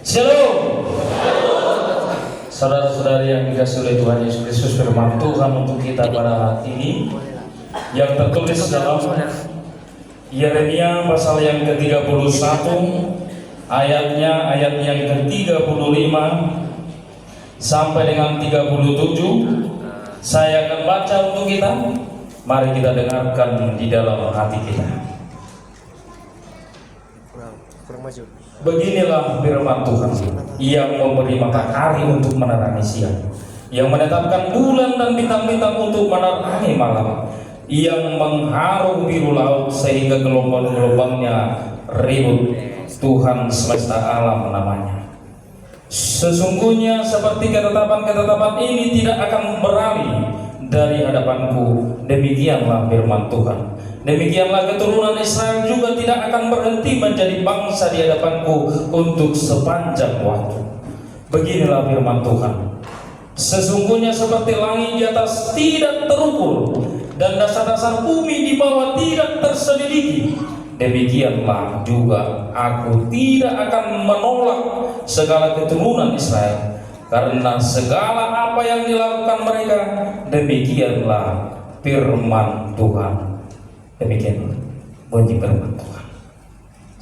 Shalom. Saudara-saudari yang dikasihi oleh Tuhan Yesus Kristus, firman Tuhan untuk kita pada hari ini yang tertulis dalam Yeremia pasal yang ke-31 ayat yang ke-35 sampai dengan 37. Saya akan baca untuk kita. Mari kita dengarkan di dalam hati kita. Beginilah firman Tuhan yang memberi matahari untuk menerangi siang, yang menetapkan bulan dan bintang-bintang untuk menerangi malam, yang mengharu biru laut sehingga gelombang-gelombangnya ribut. Tuhan semesta alam namanya. Sesungguhnya seperti ketetapan-ketetapan ini tidak akan beralih dari hadapanku, demikianlah firman Tuhan. Demikianlah keturunan Israel juga tidak akan berhenti menjadi bangsa di hadapanku untuk sepanjang waktu. Beginilah firman Tuhan. Sesungguhnya seperti langit di atas tidak terukur dan dasar-dasar bumi di bawah tidak terselidiki, demikianlah juga aku tidak akan menolak segala keturunan Israel, karena segala apa yang dilakukan mereka, demikianlah firman Tuhan. Demikian bunyi firman Tuhan.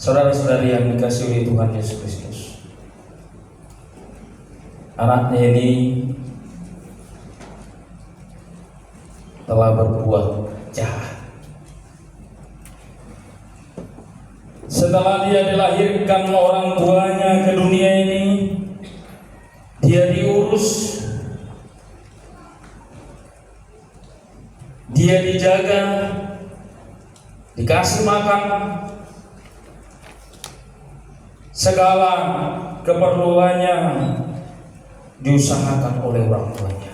Saudara-saudari yang dikasihi oleh Tuhan Yesus Kristus, anaknya ini telah berbuat jahat. Setelah dia dilahirkan orang tuanya ke dunia ini, dia diurus, dia dijaga, dikasih makan, segala keperluannya diusahakan oleh orang tuanya.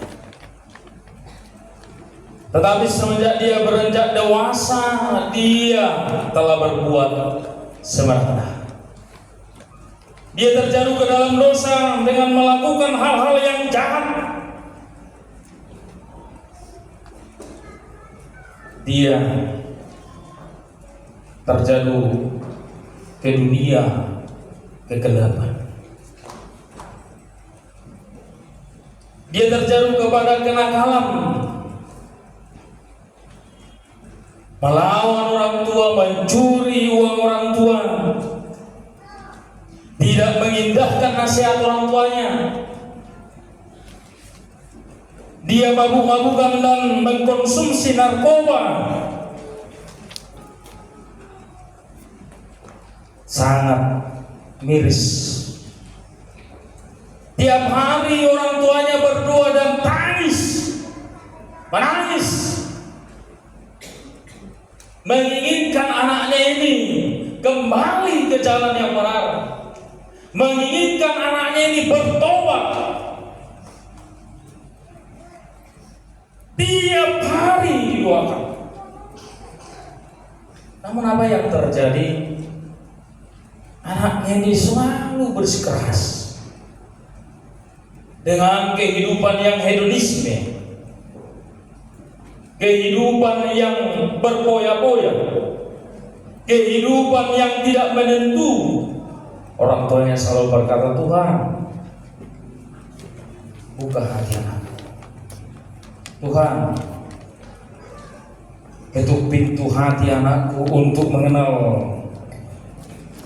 Tetapi semenjak dia beranjak dewasa, dia telah berbuat semena-mena. Dia terjatuh ke dalam dosa dengan melakukan hal-hal yang jahat. Dia terjatuh ke dunia kegelapan. Dia terjatuh kepada kenakalan, melawan orang tua, mencuri uang orang tua, tidak mengindahkan nasihat orang tuanya. Dia mabuk-mabukan dan mengkonsumsi narkoba. Sangat miris. Tiap hari orang tuanya berdoa dan menangis, menginginkan anaknya ini kembali ke jalan yang benar, menginginkan anaknya ini bertobat. Tiap hari didoakan. Namun apa yang terjadi? Anaknya ini selalu bersikeras dengan kehidupan yang hedonisme, kehidupan yang berpoya-poya, kehidupan yang tidak menentu. Orang tuanya selalu berkata, Tuhan, buka hati anakku. Tuhan, ketuk pintu hati anakku untuk mengenal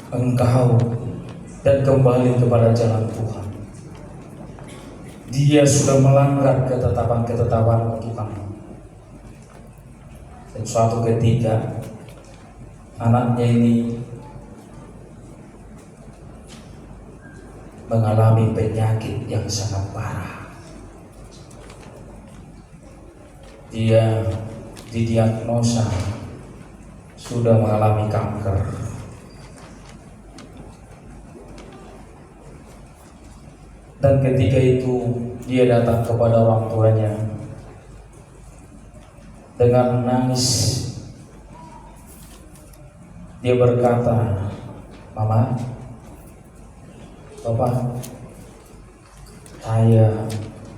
Engkau dan kembali kepada jalan Tuhan. Dia sudah melanggar ketetapan-ketetapan Tuhan. Dan suatu ketika anaknya ini mengalami penyakit yang sangat parah. Dia didiagnosa sudah mengalami kanker. Dan ketika itu dia datang kepada orang tuanya dengan menangis. Dia berkata, Mama, Papa, saya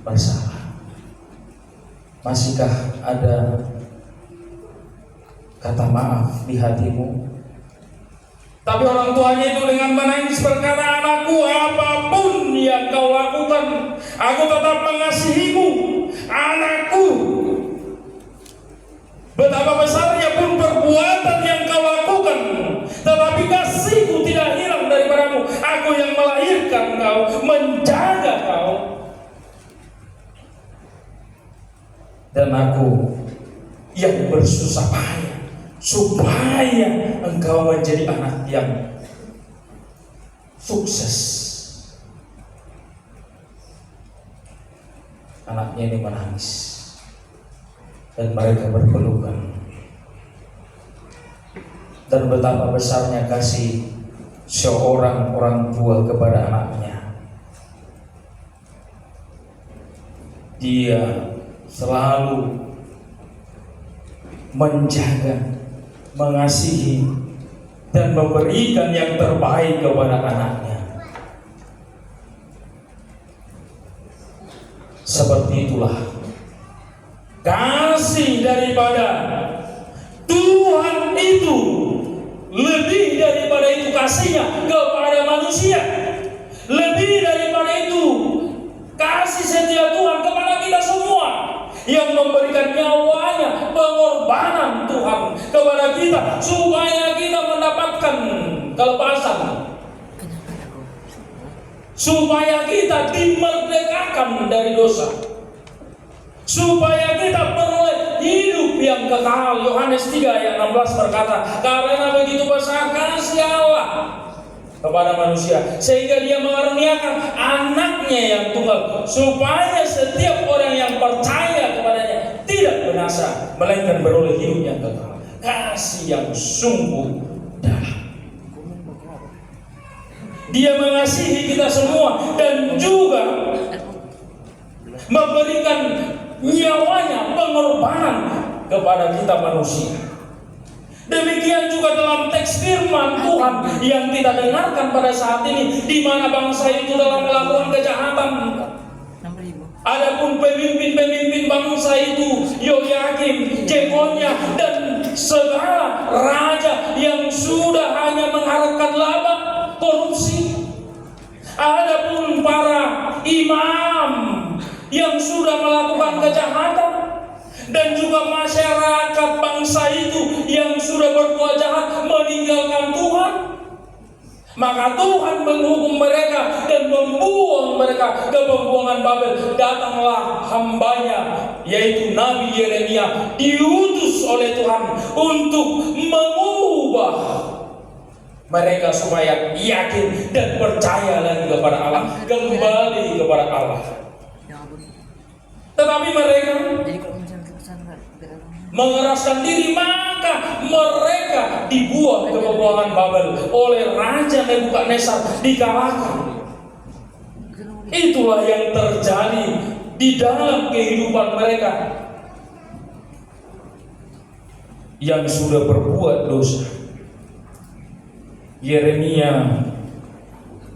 bersalah. Masihkah ada kata maaf di hatimu? Tapi orang tuanya itu dengan menangis berkata, anakku, apapun Tuhan, aku tetap mengasihimu, anakku. Betapa besarnya pun perbuatan yang kau lakukan, tetapi kasihku tidak hilang daripadamu. Aku yang melahirkan kau, menjaga kau, dan aku yang bersusah payah supaya engkau menjadi anak yang sukses. Anaknya ini menangis dan mereka berpelukan. Dan betapa besarnya kasih seorang orang tua kepada anaknya. Dia selalu menjaga, mengasihi, dan memberikan yang terbaik kepada anaknya. Seperti itulah kasih daripada Tuhan itu, lebih daripada itu kasihnya kepada manusia, lebih daripada itu kasih setia Tuhan kepada kita semua, yang memberikan nyawanya, pengorbanan Tuhan kepada kita supaya kita mendapatkan kelepasan, supaya kita dimerdekakan dari dosa, supaya kita beroleh hidup yang kekal. Yohanes 3 ayat 16 berkata, karena begitu besar kasih Allah kepada manusia, sehingga dia mengaruniakan anaknya yang tunggal, supaya setiap orang yang percaya kepadanya tidak binasa, melainkan beroleh hidup yang kekal. Kasih yang sungguh dalam. Dia mengasihi kita semua dan juga memberikan nyawanya, pengorbanan kepada kita manusia. Demikian juga dalam teks firman Tuhan yang kita dengarkan pada saat ini, di mana bangsa itu dalam melakukan kejahatan. Adapun pemimpin-pemimpin bangsa itu, Yoyakim, Jekonya, dan segala raja yang sudah hanya mengharapkan laba, korupsi. Adapun para imam yang sudah melakukan kejahatan, dan juga masyarakat bangsa itu yang sudah berbuat jahat meninggalkan Tuhan, maka Tuhan menghukum mereka dan membuang mereka ke pembuangan Babel. Datanglah hambanya, yaitu Nabi Yeremia, diutus oleh Tuhan untuk mengubah mereka supaya yakin dan percaya lagi kepada Allah, kembali kepada Allah. Tetapi mereka mengeraskan diri, maka mereka dibuang ke pembuangan Babel oleh Raja Nebukadnezar, dikalahkan. Itulah yang terjadi di dalam kehidupan mereka yang sudah berbuat dosa. Yeremia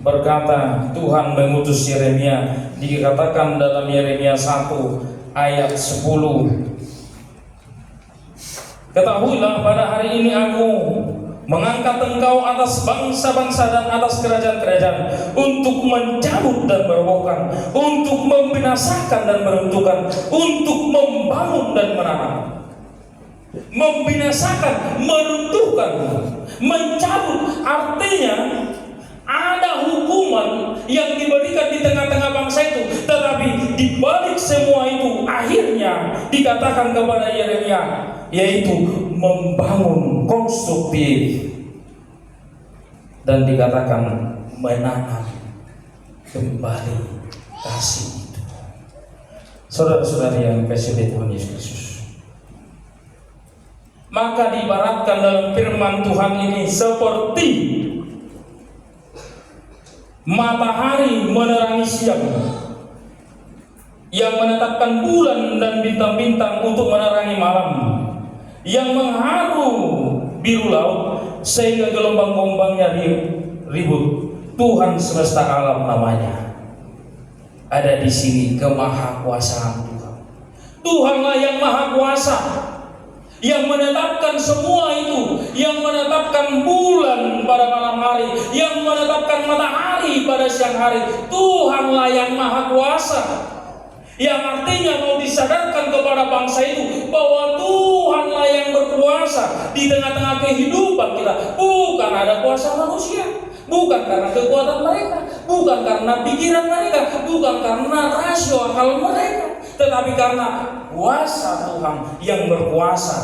berkata, Tuhan mengutus Yeremia, dikatakan dalam Yeremia 1 ayat 10, ketahuilah pada hari ini aku mengangkat engkau atas bangsa-bangsa dan atas kerajaan-kerajaan untuk mencabut dan merobohkan, untuk membinasakan dan meruntuhkan, untuk membangun dan menanam. Membinasakan, meruntuhkan, mencabut, artinya ada hukuman yang diberikan di tengah-tengah bangsa itu. Tetapi di balik semua itu akhirnya dikatakan kepada Yeremia, yaitu membangun, konstruktif, dan dikatakan menanam kembali kasih itu. Saudara-saudari yang dikasihi oleh Tuhan Yesus Kristus, maka diibaratkan dalam firman Tuhan ini seperti matahari menerangi siang, yang menetapkan bulan dan bintang-bintang untuk menerangi malam, yang mengharu biru laut sehingga gelombang-gelombangnya ribut. Tuhan semesta alam namanya. Ada di sini kemahakuasaan Tuhan. Tuhanlah yang maha kuasa, yang menetapkan semua itu, yang menetapkan bulan pada malam hari, yang menetapkan matahari pada siang hari. Tuhanlah yang maha kuasa. Yang artinya mau disadarkan kepada bangsa itu bahwa Tuhanlah yang berkuasa di tengah-tengah kehidupan kita. Bukan ada kuasa manusia, bukan karena kekuatan mereka, bukan karena pikiran mereka, bukan karena rasio akal mereka, tetapi karena kuasa Tuhan yang berkuasa,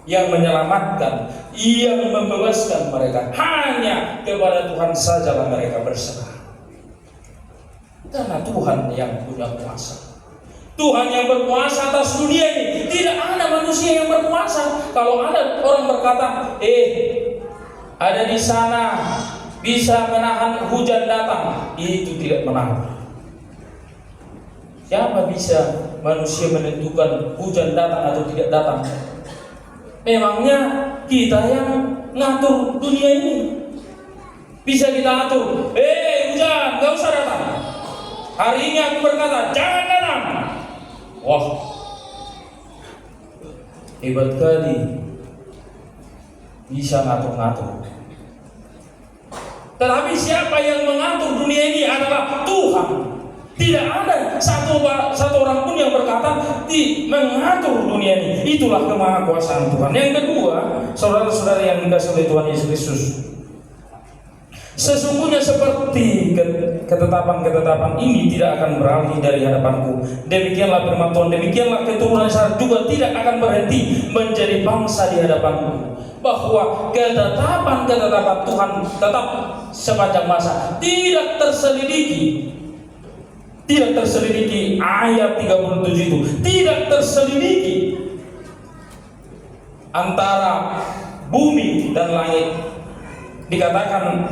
yang menyelamatkan, yang membebaskan mereka. Hanya kepada Tuhan sajalah mereka berserah. Karena Tuhan yang punya kuasa, Tuhan yang berkuasa atas dunia ini. Tidak ada manusia yang berkuasa. Kalau ada orang berkata, ada di sana bisa menahan hujan datang, itu tidak menahan. Siapa bisa manusia menentukan hujan datang atau tidak datang? Memangnya kita yang ngatur dunia ini? Bisa kita atur, hujan gak usah datang. Hari ini aku berkata, jangan datang. Wah, hebat kali, bisa ngatur-ngatur. Tetapi siapa yang mengatur dunia ini adalah Tuhan. Tidak ada satu orang pun yang berkata mengatur dunia ini. Itulah kemahakuasaan Tuhan. Yang kedua, saudara-saudara yang dikasihi oleh Tuhan Yesus Kristus, sesungguhnya seperti ketetapan-ketetapan ini tidak akan beralih dari hadapanku. Demikianlah firman Tuhan, demikianlah keturunan Israel juga tidak akan berhenti menjadi bangsa di hadapanku. Bahwa ketetapan-ketetapan Tuhan tetap sepanjang masa, tidak terselidiki. Tidak terselidiki, ayat 37 itu tidak terselidiki antara bumi dan langit. Dikatakan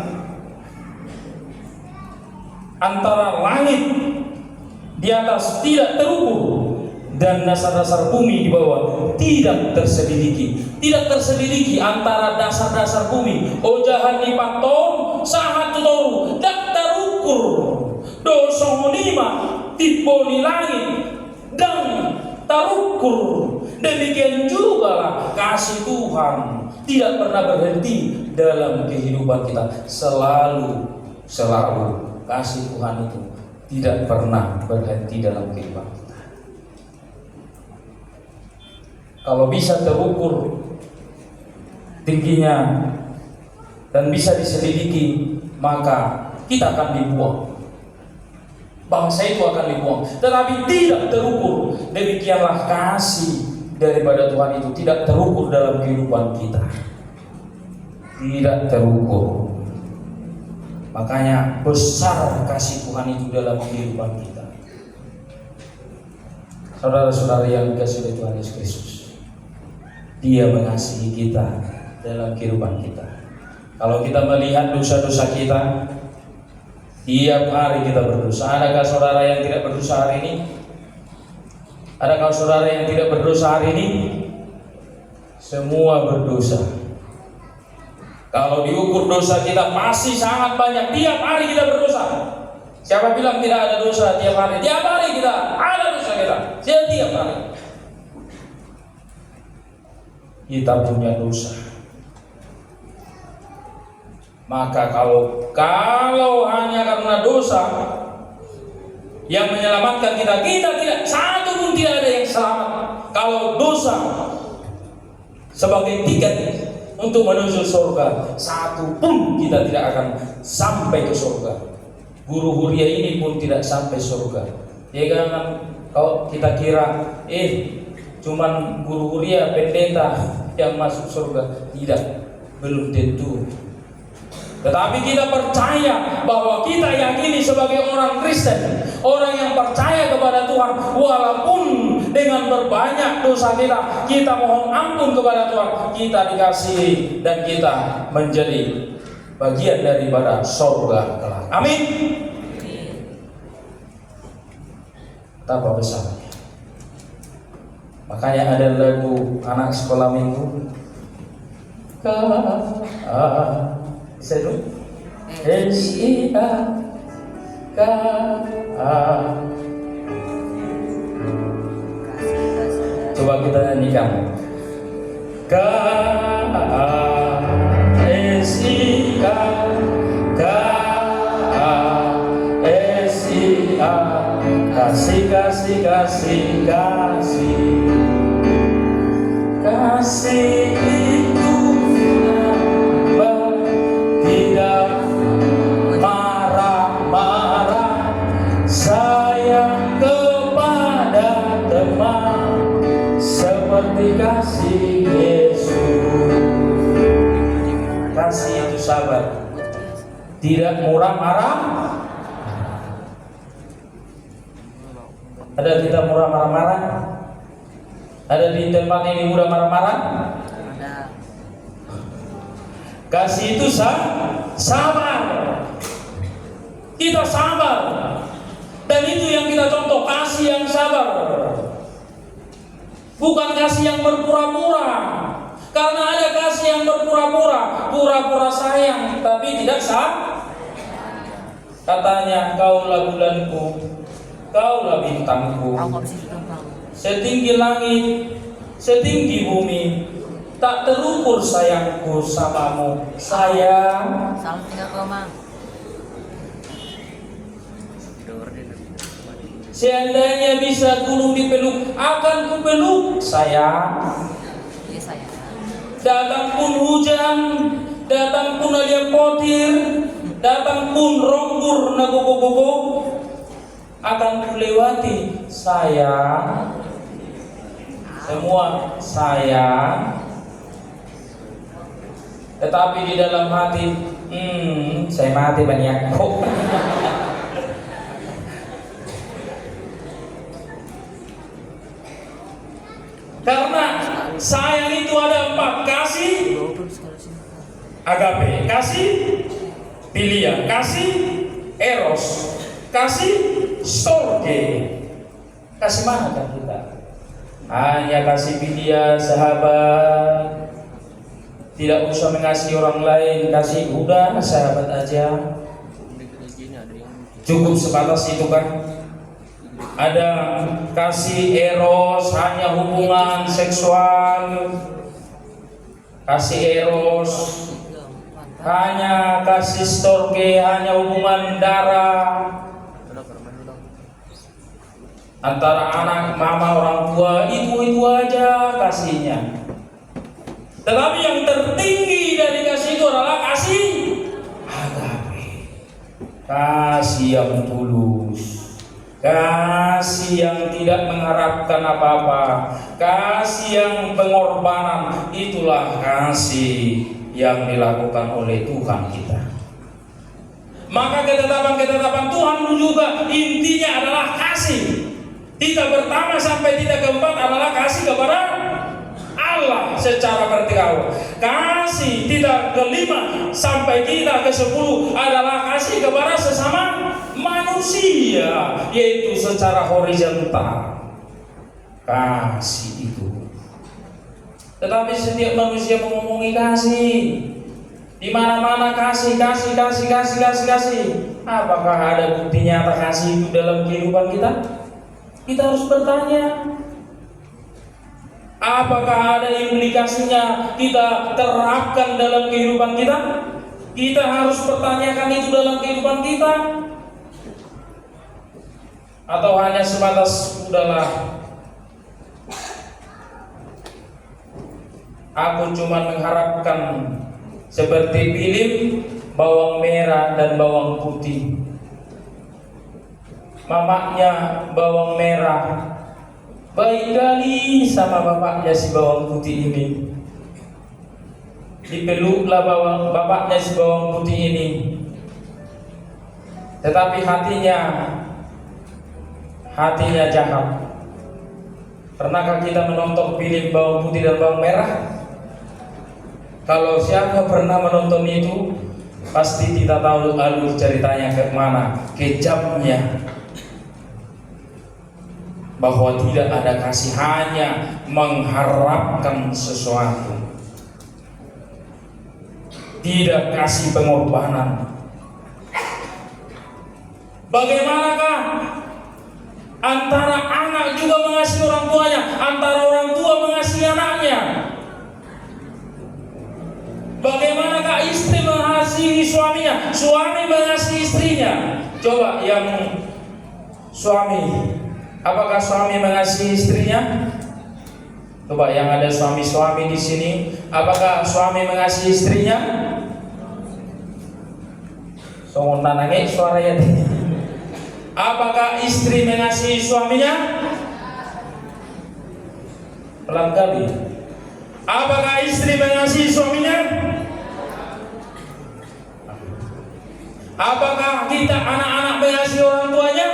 antara langit di atas tidak terukur dan dasar-dasar bumi di bawah tidak terselidiki. Tidak terselidiki antara dasar-dasar bumi. Ojahan di paton sahat toru dak terukur. Dosa lima tipe di langit dan terukur. Demikian juga lah kasih Tuhan tidak pernah berhenti dalam kehidupan kita. Selalu kasih Tuhan itu tidak pernah berhenti dalam kehidupan kita. Kalau bisa terukur tingginya dan bisa diselidiki, maka kita akan dibuang. Bangsa itu akan dibuang. Tetapi tidak terukur. Demikianlah kasih daripada Tuhan itu tidak terukur dalam kehidupan kita. Tidak terukur. Makanya besar kasih Tuhan itu dalam kehidupan kita. Saudara-saudara yang dikasihi oleh Tuhan Yesus Kristus, Dia mengasihi kita dalam kehidupan kita. Kalau kita melihat dosa-dosa kita, tiap hari kita berdosa. Adakah saudara yang tidak berdosa hari ini? Adakah saudara yang tidak berdosa hari ini? Semua berdosa. Kalau diukur dosa kita pasti sangat banyak. Tiap hari kita berdosa. Siapa bilang tidak ada dosa tiap hari? Tiap hari kita ada dosa kita. Setiap hari kita punya dosa. Maka kalau hanya karena dosa yang menyelamatkan kita tidak, satu pun tidak ada yang selamat. Kalau dosa sebagai tiket untuk menuju surga, satu pun kita tidak akan sampai ke surga. Guru Huria ini pun tidak sampai surga. Ya kan, kalau kita kira cuman guru Huria pendeta yang masuk surga, tidak, belum tentu. Tetapi kita percaya bahwa kita yakini sebagai orang Kristen, orang yang percaya kepada Tuhan, walaupun dengan berbanyak dosa kita mohon ampun kepada Tuhan, kita dikasihi dan kita menjadi bagian daripada surga kelak. Amin. Betapa besarnya. Makanya ada lagu anak sekolah minggu. Bisa dong? Coba kita nyanyikan. Kasih, kasih, kasih, kasih. Kasih itu tidak marah-marah, sayang kepada teman seperti kasih Yesus. Kasih itu sabar, tidak murah marah. Ada kita murah marah-marah? Ada di tempat ini mudah marah-marah? Ada. Kasih itu sabar. Kita sabar. Dan itu yang kita contoh, kasih yang sabar. Bukan kasih yang berpura-pura. Karena ada kasih yang berpura-pura, pura-pura sayang tapi tidak sah. Katanya, kaulah bulanku, kaulah bintangku, setinggi langit, setinggi bumi, tak terukur sayangku samamu. Sayang, seandainya bisa gunung dipeluk, akan kupeluk sayang. Datang pun hujan, datang pun alia potir, datang pun rombur nagogo-gogo, akan kulewati sayang. Semua sayang. Tetapi di dalam hati, saya mati banyak kok. Karena sayang itu ada 4. Kasih agape, kasih philia, kasih eros, kasih storge. Kasih mana kan kita? Hanya kasih philia, sahabat. Tidak usah mengasihi orang lain, kasih udah sahabat aja. Cukup sebatas itu kan. Ada kasih eros, hanya hubungan seksual. Kasih eros, hanya kasih storge, hanya hubungan darah antara anak, mama, orang tua. Itu aja kasihnya. Tetapi yang tertinggi dari kasih itu adalah kasih agape, kasih yang tulus, kasih yang tidak mengharapkan apa-apa, kasih yang pengorbanan. Itulah kasih yang dilakukan oleh Tuhan kita. Maka ketetapan-ketetapan Tuhan juga intinya adalah kasih. Tidak pertama sampai tidak keempat adalah kasih kepada Allah secara vertikal. Kasih tidak kelima sampai kita ke-10 adalah kasih kepada sesama manusia, yaitu secara horizontal. Kasih itu. Tetapi setiap manusia mengomongi kasih. Di mana-mana kasih. Apakah ada bukti nyata kasih itu dalam kehidupan kita? Kita harus bertanya. Apakah ada implikasinya kita terapkan dalam kehidupan kita? Kita harus pertanyakan itu dalam kehidupan kita. Atau hanya sebatas udahlah, aku cuma mengharapkan seperti film bawang merah dan bawang putih. Mamanya bawang merah baik kali sama bapaknya si bawang putih ini. Dipeluklah bapaknya si bawang putih ini. Tetapi hatinya jahat. Pernahkah kita menonton film bawang putih dan bawang merah? Kalau siapa pernah menonton itu, pasti kita tahu alur ceritanya ke mana, kejamnya. Bahwa tidak ada kasih, hanya mengharapkan sesuatu. Tidak kasih pengorbanan. Bagaimanakah antara anak juga mengasihi orang tuanya, antara orang tua mengasihi anaknya? Bagaimanakah istri mengasihi suaminya, suami mengasihi istrinya? Coba yang suami, apakah suami mengasihi istrinya? Coba yang ada suami-suami di sini, apakah suami mengasihi istrinya? Songon nanange suara ya. Apakah istri mengasihi suaminya? Pelan kali. Apakah istri mengasihi suaminya? Apakah kita anak-anak mengasihi orang tuanya?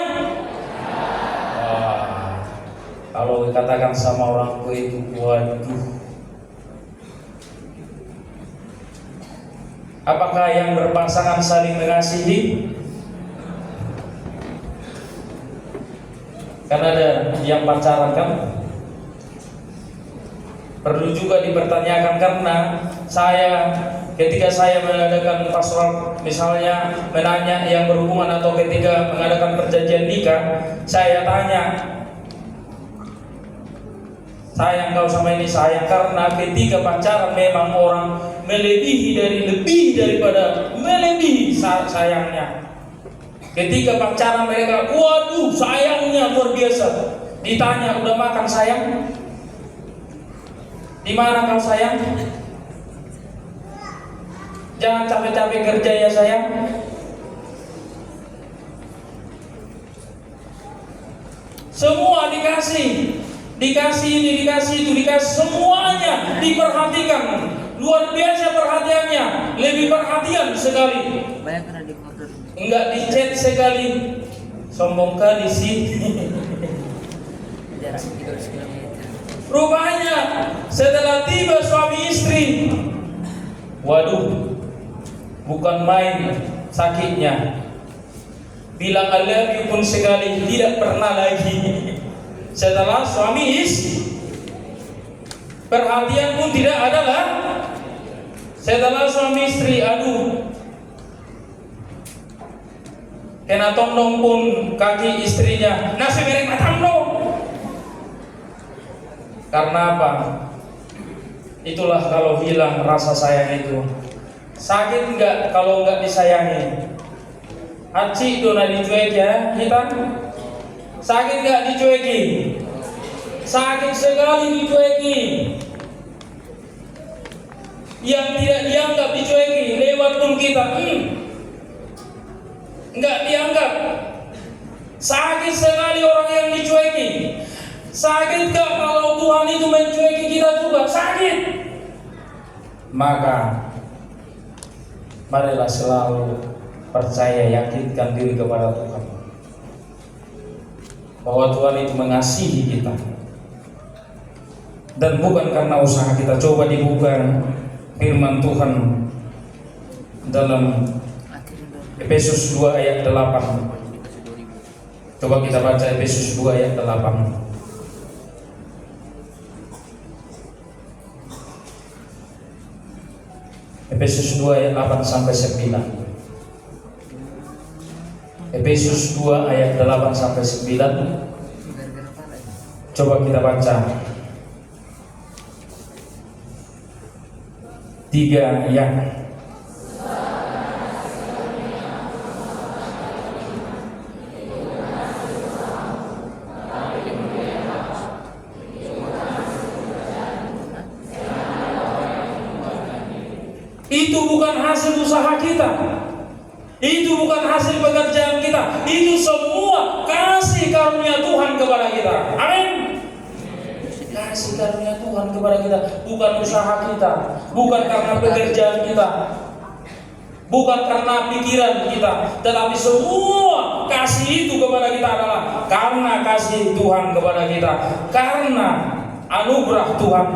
Kalau dikatakan sama orang tua itu, waduh. Apakah yang berpasangan saling mengasihi? Kan ada yang pacaran kan? Perlu juga dipertanyakan, karena ketika saya mengadakan pastoral, misalnya menanya yang berhubungan atau ketika mengadakan perjanjian nikah, saya tanya, sayang kau sama ini, sayang, karena ketika pacaran memang orang lebih daripada melebihi sayangnya. Ketika pacaran mereka, waduh sayangnya luar biasa. Ditanya, udah makan sayang? Di mana kau sayang? Jangan capek-capek kerja ya sayang. Semua dikasih ini, dikasih itu, dikasih, semuanya diperhatikan. Luar biasa perhatiannya, lebih perhatian sekali. Enggak dicet sekali. Sombong kali sih. Rupanya setelah tiba suami istri, waduh, bukan main sakitnya. Bilang I love you pun sekali tidak pernah lagi. Setelah suami istri, perhatian pun tidak ada lah. Setelah suami istri, aduh, kena tondong pun kaki istrinya, nasi mereng matam dong. Karena apa? Itulah kalau hilang rasa sayang itu. Sakit enggak kalau enggak disayangi? Haji dona dicuek ya kita. Sakit enggak dicueki? Sakit sekali dicueki. Yang tidak dianggap dicueki, lewat pun kita enggak dianggap. Sakit sekali orang yang dicueki. Sakit gak kalau Tuhan itu mencueki kita juga? Sakit. Maka marilah selalu percaya, yakinkan diri kepada Tuhan bahwa Tuhan itu mengasihi kita, dan bukan karena usaha kita. Coba dibuka firman Tuhan dalam Efesus 2 ayat 8. Coba kita baca Efesus 2 ayat 8. Efesus 2 ayat 8 sampai 9. Efesus 2 ayat 8 sampai 9. Coba kita baca 3 ayat. Itu bukan hasil usaha kita, itu bukan hasil pekerjaan kita, itu semua kasih karunia Tuhan kepada kita. Amin. Kasih karunia Tuhan kepada kita, bukan usaha kita, bukan karena pekerjaan kita, bukan karena pikiran kita, tetapi semua kasih itu kepada kita adalah karena kasih Tuhan kepada kita, karena anugerah Tuhan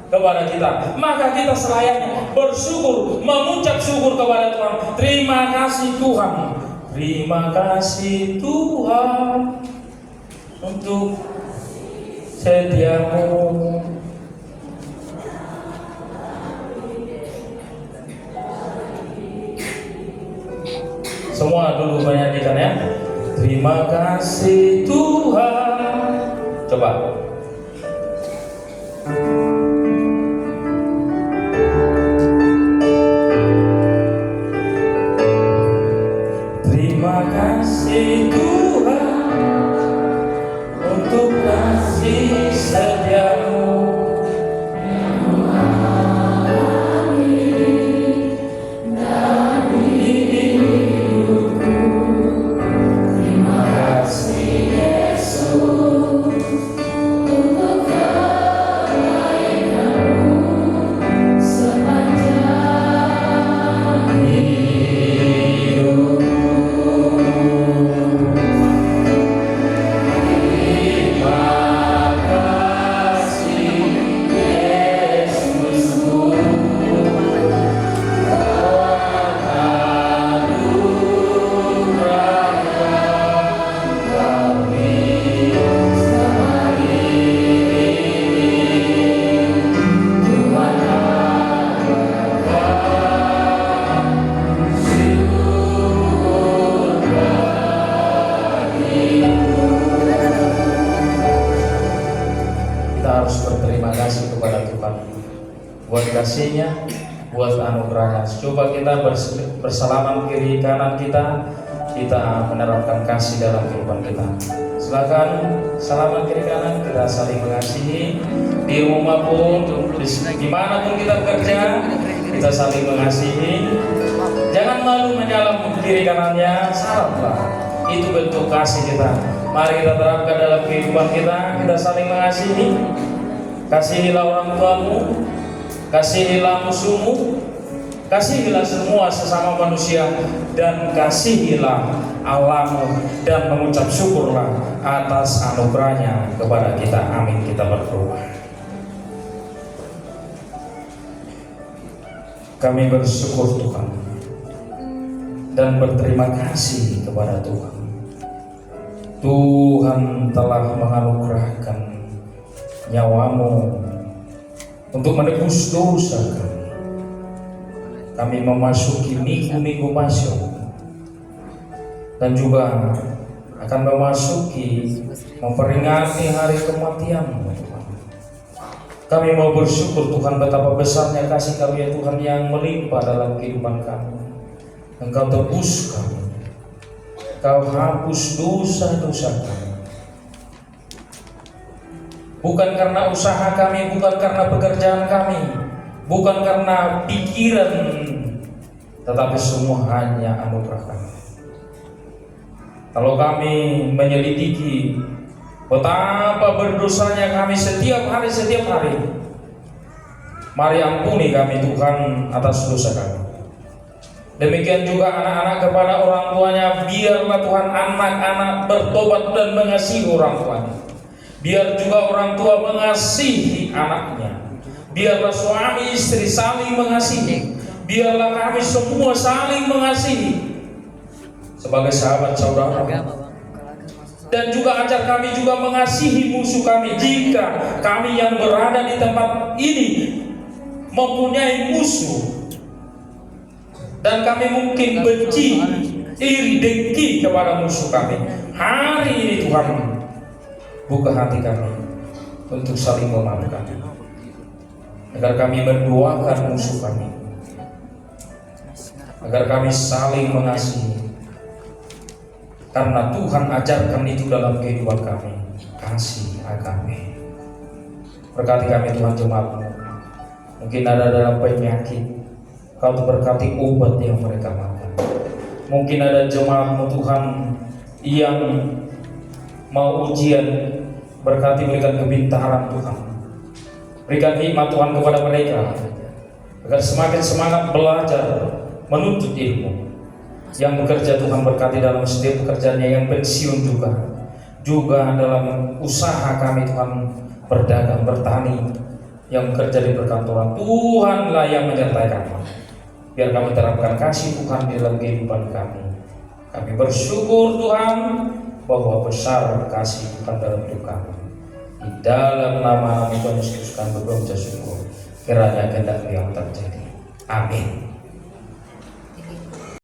kepada kita. Maka kita selayaknya bersyukur, mengucap syukur kepada Tuhan. Terima kasih Tuhan, terima kasih Tuhan untuk setiamu. Semua dulu menyanyikan ya. Terima kasih Tuhan. Coba. harus berterima kasih kepada Tuhan buat kasih-Nya, buat anugerahnya. Coba kita bersalaman kiri kanan kita menerapkan kasih dalam kehidupan kita. Silakan salaman kiri kanan, kita saling mengasihi di rumah pun, dimanapun kita bekerja, kita saling mengasihi. Jangan malu menyalam kiri kanannya, salamlah. Itu bentuk kasih kita. Mari kita terapkan dalam kehidupan kita saling mengasihi. Kasihilah orang tuamu, kasihilah musuhmu, kasihilah semua sesama manusia, dan kasihilah Allahmu, dan mengucap syukurlah atas anugerahnya kepada kita. Amin. Kita berdoa. Kami bersyukur Tuhan dan berterima kasih kepada Tuhan. Tuhan telah menganugerahkan nyawamu untuk menebus dosa kami. Kami memasuki minggu-minggu Paskah dan juga akan memasuki memperingati hari kematian-Mu, Tuhan. Kami mau bersyukur Tuhan betapa besarnya kasih Kau ya Tuhan yang melimpah dalam kehidupan kami. Engkau tebus kami, Kau hapus dosa-dosa kami. Bukan karena usaha kami, bukan karena pekerjaan kami, bukan karena pikiran, tetapi semua hanya anugerah kami. Kalau kami menyelidiki betapa berdosanya kami setiap hari, mari ampuni kami Tuhan atas dosa kami. Demikian juga anak-anak kepada orang tuanya, biarlah Tuhan anak-anak bertobat dan mengasihi orang tuanya. Biar juga orang tua mengasihi anaknya. Biarlah suami istri saling mengasihi. Biarlah kami semua saling mengasihi sebagai sahabat saudara. Dan juga ajar kami juga mengasihi musuh kami. Jika kami yang berada di tempat ini mempunyai musuh, dan kami mungkin benci, iri, dengki kepada musuh kami, hari ini Tuhan buka hati kami untuk saling memaafkan, agar kami mendoakan musuh kami, agar kami saling mengasihi, karena Tuhan ajarkan itu dalam kehidupan kami, kasih agame. Berkati kami Tuhan jemaat-Mu, mungkin ada dalam penyakit, Kau berkati obat yang mereka makan. Mungkin ada jemaat-Mu Tuhan yang mau ujian, berkati berikan kepintaran Tuhan. Berikan hikmat Tuhan kepada mereka, agar semakin semangat belajar, menuntut ilmu. Yang bekerja Tuhan berkati dalam setiap pekerjaannya, yang pensiun juga dalam usaha kami Tuhan, berdagang, bertani, yang bekerja di perkantoran, Tuhanlah yang menyertai kami. Biar kami terapkan kasih Tuhan di dalam kehidupan kami. Kami bersyukur Tuhan bahwa besar kasih Tuhan dalam hidup kami. Di dalam nama Tuhan Yesus kami berdoa syukur, kiranya kehendak yang terjadi. Amin.